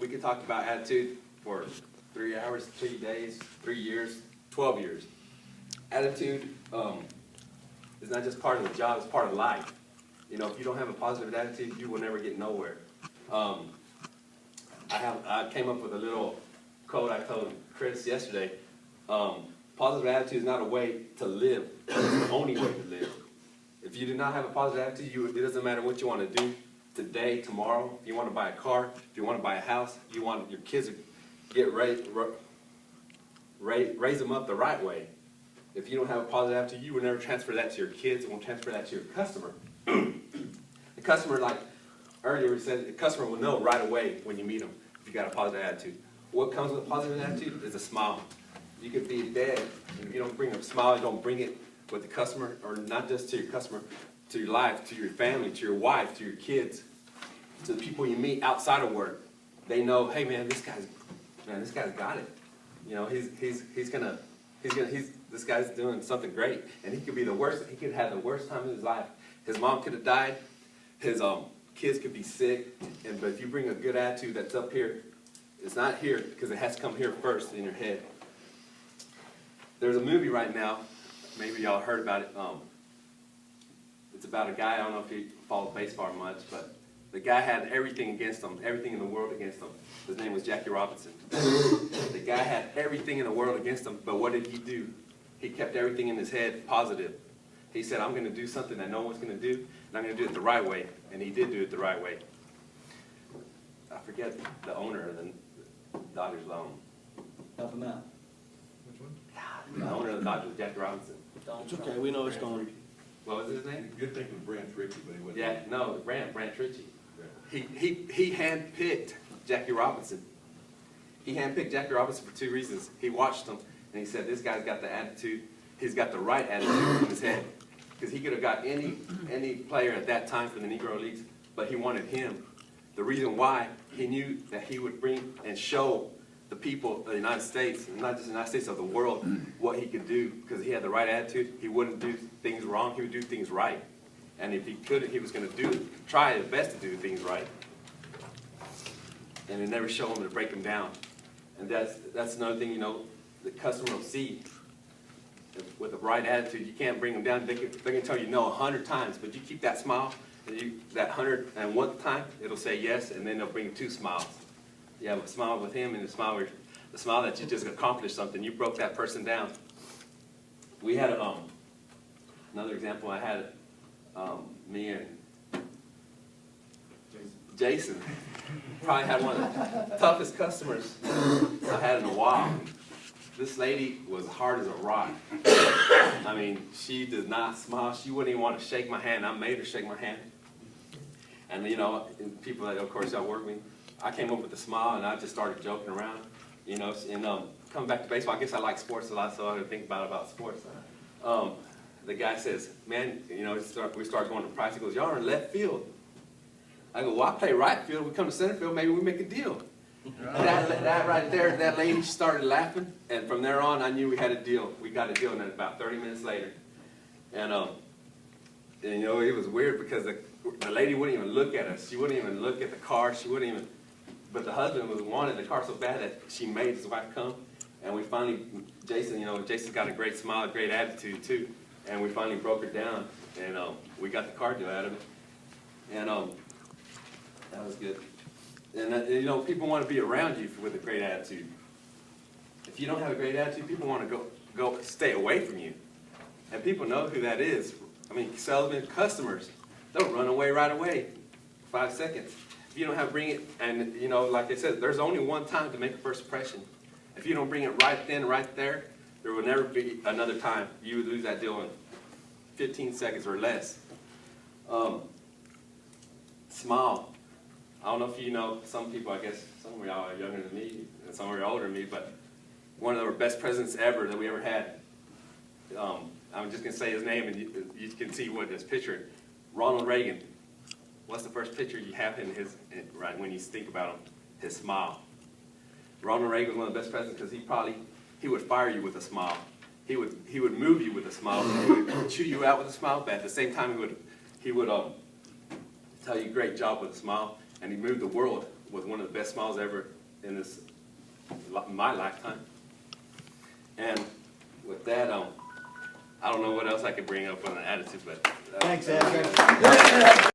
We could talk about attitude for 3 hours, 3 days, 3 years, 12 years. Attitude is not just part of the job, it's part of life. You know, if you don't have a positive attitude, you will never get nowhere. I came up with a little quote I told Chris yesterday. Positive attitude is not a way to live, it's the only way to live. If you do not have a positive attitude, it doesn't matter what you want to do today, tomorrow. If you want to buy a car, if you want to buy a house, if you want your kids to get raise them up the right way. If you don't have a positive attitude, you will never transfer that to your kids. It won't transfer that to your customer. The customer, like earlier we said, the customer will know right away when you meet them if you got a positive attitude. What comes with a positive attitude is a smile. You could be dead, and if you don't bring a smile, you don't bring it with the customer, or not just to your customer, to your life, to your family, to your wife, to your kids, to the people you meet outside of work. They know, hey man, this guy's got it. You know, this guy's doing something great, and he could be the worst. He could have the worst time of his life. His mom could have died. His kids could be sick. But if you bring a good attitude that's up here, it's not here because it has to come here first in your head. There's a movie right now. Maybe y'all heard about it. It's about a guy. I don't know if you follow baseball much, but the guy had everything against him, everything in the world against him. His name was Jackie Robinson. The guy had everything in the world against him, but what did he do? He kept everything in his head positive. He said, I'm going to do something that no one's going to do, and I'm going to do it the right way. And he did do it the right way. I forget the owner of the Dodgers loan. Help him out. Which one? The owner of the Dodgers, Jackie Robinson. It's okay, we know it's going. What was his name? You're thinking Branch Rickey, but he wasn't. Yeah, no, Branch Ritchie. Yeah. He handpicked Jackie Robinson. He handpicked Jackie Robinson for 2 reasons. He watched him, and he said, this guy's got the attitude. He's got the right attitude in his head. Because he could have got any player at that time from the Negro Leagues, but he wanted him. The reason why, he knew that he would bring and show the people of the United States, and not just the United States, of the world, what he could do. Because he had the right attitude. He wouldn't do things wrong. He would do things right. And if he could, he was going to try his best to do things right. And it never show him to break him down. And that's another thing, you know, the customer will see. With the right attitude, you can't bring them down. They can tell you no 100 times, but you keep that smile, and that 101th time, it'll say yes, and then they'll bring 2 smiles. You have a smile with him, and the smile that you just accomplished something. You broke that person down. We had another example. I had me and Jason probably had one of the toughest customers I had in a while. This lady was hard as a rock. I mean, she did not smile. She wouldn't even want to shake my hand. I made her shake my hand. And, you know, people that, of course, y'all work with me, I came up with a smile, and I just started joking around. You know, and coming back to baseball, I guess I like sports a lot, so I didn't think about sports. The guy says, man, you know, we start going to practice. He goes, y'all are in left field. I go, well, I play right field. We come to center field, maybe we make a deal. That right there, that lady started laughing, and from there on, I knew we had a deal. We got a deal, and then about 30 minutes later, and you know, it was weird because the lady wouldn't even look at us. She wouldn't even look at the car. She wouldn't even. But the husband wanted the car so bad that she made his wife come, and we finally, Jason, you know, Jason's got a great smile, a great attitude too, and we finally broke her down, and we got the car deal out of it, and that was good. And you know, people want to be around you with a great attitude. If you don't have a great attitude, people want to go stay away from you. And people know who that is. I mean, salesmen, customers, they'll run away right away, 5 seconds. If you don't have bring it, and you know, like I said, there's only one time to make a first impression. If you don't bring it right then, right there, there will never be another time. You would lose that deal in 15 seconds or less. Smile. I don't know if you know, some people, I guess, some of y'all are younger than me, and some of you are older than me, but one of the best presidents ever that we ever had, I'm just going to say his name, and you can see what his picture, Ronald Reagan. What's the first picture you have in right when you think about him? His smile. Ronald Reagan was one of the best presidents because he would fire you with a smile. He would move you with a smile. He would chew you out with a smile, but at the same time he would tell you great job with a smile. And he moved the world was one of the best smiles ever in my lifetime. And with that, I don't know what else I could bring up on the attitude, but. Thanks, Ed.